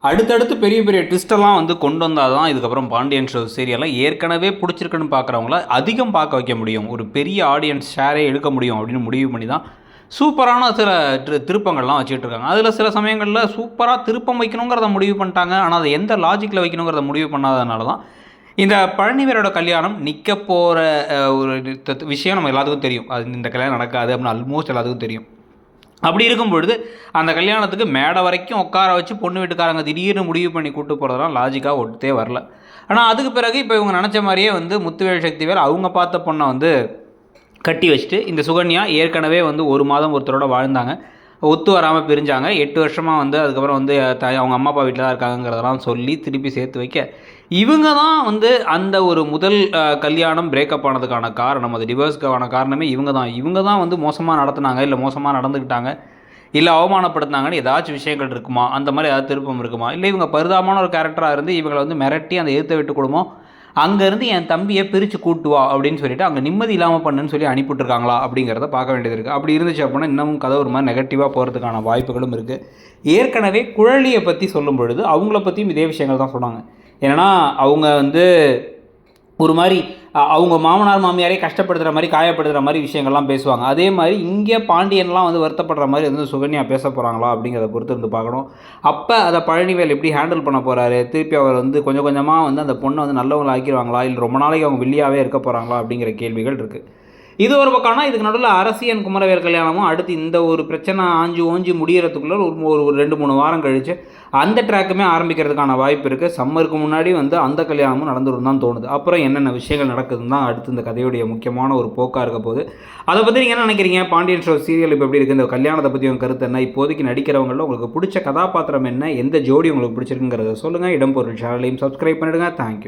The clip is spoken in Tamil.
அடுத்தடுத்து பெரிய பெரிய ட்விஸ்டெல்லாம் வந்து கொண்டு வந்தால் தான் இதுக்கப்புறம் பாண்டியன் ஷோ சீரியல்லாம் ஏற்கனவே பிடிச்சிருக்குன்னு பார்க்குறவங்கள அதிகம் பார்க்க வைக்க முடியும், ஒரு பெரிய ஆடியன்ஸ் ஷேரே எடுக்க முடியும் அப்படின்னு முடிவு பண்ணி தான் சூப்பரான சில திருப்பங்கள்லாம் வச்சுட்டு இருக்காங்க. அதில் சில சமயங்களில் சூப்பராக திருப்பம் வைக்கணுங்கிறத முடிவு பண்ணிட்டாங்க. ஆனால் அதை எந்த லாஜிக்கில் வைக்கணுங்கிறத முடிவு பண்ணாதனால தான் இந்த பழனிவேரோட கல்யாணம் நிற்க போகிற ஒரு விஷயம் நம்ம எல்லாத்துக்கும் தெரியும். அது இந்த கல்யாணம் நடக்காது அப்படின்னு ஆல்மோஸ்ட் எல்லாத்துக்கும் தெரியும். அப்படி இருக்கும் பொழுது அந்த கல்யாணத்துக்கு மேடை வரைக்கும் உட்கார வச்சு பொண்ணு வீட்டுக்காரங்க திடீர்னு முடிவு பண்ணி கூட்டு போகிறதெல்லாம் லாஜிக்காக ஒட்டே வரல. ஆனால் அதுக்கு பிறகு இப்போ இவங்க நினச்ச மாதிரியே வந்து முத்துவேல் சக்திவேல் அவங்க பார்த்த பொண்ணை வந்து கட்டி வச்சுட்டு, இந்த சுகன்யா ஏற்கனவே வந்து 1 மாதம் ஒருத்தரோட வாழ்ந்தாங்க, ஒத்து வராமல் பிரிஞ்சாங்க, 8 வருஷமாக வந்து அதுக்கப்புறம் வந்து அவங்க அம்மா அப்பா வீட்டில் தான் இருக்காங்கிறதெல்லாம் சொல்லி திருப்பி சேர்த்து வைக்க, இவங்க தான் வந்து அந்த ஒரு முதல் கல்யாணம் பிரேக்கப் ஆனதுக்கான காரணம், அது டிவோர்ஸ்க்கான காரணமே இவங்க தான் வந்து மோசமாக நடத்துனாங்க, இல்லை மோசமாக நடந்துக்கிட்டாங்க, இல்லை அவமானப்படுத்தினாங்கன்னு ஏதாச்சும் விஷயங்கள் இருக்குமா, அந்த மாதிரி ஏதாவது திருப்பம் இருக்குமா, இல்லை இவங்க பரிதாபமான ஒரு கேரக்டராக இருந்து இவங்களை வந்து மிரட்டி அந்த எதிர்த்த விட்டு குடும்பம் அங்கேருந்து என் தம்பியை பிரித்து கூட்டுவா அப்படின்னு சொல்லிட்டு அங்கே நிம்மதி இல்லாமல் பண்ணுன்னு சொல்லி அனுப்பிவிட்டுருக்காங்களா அப்படிங்கிறத பார்க்க வேண்டியது இருக்குது. அப்படி இருந்துச்சு அப்படின்னா இன்னமும் கதை ஒரு மாதிரி நெகட்டிவாக போகிறதுக்கான வாய்ப்புகளும் இருக்குது. ஏற்கனவே குழலியை பற்றி சொல்லும் பொழுது அவங்கள பற்றியும் இதே விஷயங்கள் தான் சொன்னாங்க. ஏன்னா அவங்க வந்து ஒரு மாதிரி அவங்க மாமனார் மாமியாரே கஷ்டப்படுத்துகிற மாதிரி காயப்படுத்துகிற மாதிரி விஷயங்கள்லாம் பேசுவாங்க. அதே மாதிரி இங்கே பாண்டியன்லாம் வந்து வருத்தப்படுற மாதிரி வந்து சுகன்யா பேச போகிறாங்களா அப்படிங்கிறத பொறுத்து இருந்து பார்க்கணும். அப்போ அதை பழனிவேல் எப்படி ஹேண்டில் பண்ண போகிறாரு, திருப்பி அவர் வந்து கொஞ்சம் கொஞ்சமாக வந்து அந்த பொண்ணை வந்து நல்லவங்களை ஆக்கிடுவாங்களா, இல்லை ரொம்ப நாளைக்கு அவங்க வில்லியாகவே இருக்க போகிறாங்களா அப்படிங்கிற கேள்விகள் இருக்குது. இது ஒரு பக்கம்னா இதுக்கு நடுவில் அரசியன் குமரவேல் கல்யாணமும் அடுத்து இந்த ஒரு பிரச்சனை ஓஞ்சி முடிகிறதுக்குள்ளே ஒரு 2-3 வாரம் கழித்து அந்த ட்ராக்குமே ஆரம்பிக்கிறதுக்கான வாய்ப்பு இருக்குது. சம்மருக்கு முன்னாடி வந்து அந்த கல்யாணமும் நடந்துடும் தான் தோணுது. அப்புறம் என்னென்ன விஷயங்கள் நடக்குதுன்னு தான் அடுத்து இந்த கதையுடைய முக்கியமான ஒரு போக்காக இருக்க போது. அதை பற்றி நீங்கள் என்ன நினைக்கிறீங்க? பாண்டியன் ஷோ சீரியல் இப்போ எப்படி இருக்குது, இந்த கல்யாணத்தை பற்றி உங்கள் கருத்து என்ன, இப்போதைக்கு நடிக்கிறவங்களில் உங்களுக்கு பிடிச்ச கதாபாத்திரம் என்ன, எந்த ஜோடி உங்களுக்கு பிடிச்சிருக்குங்கிறத சொல்லுங்கள். இடம்பொருள் சேனலையும் சப்ஸ்கிரைப் பண்ணிவிடுங்க. தேங்க்யூ.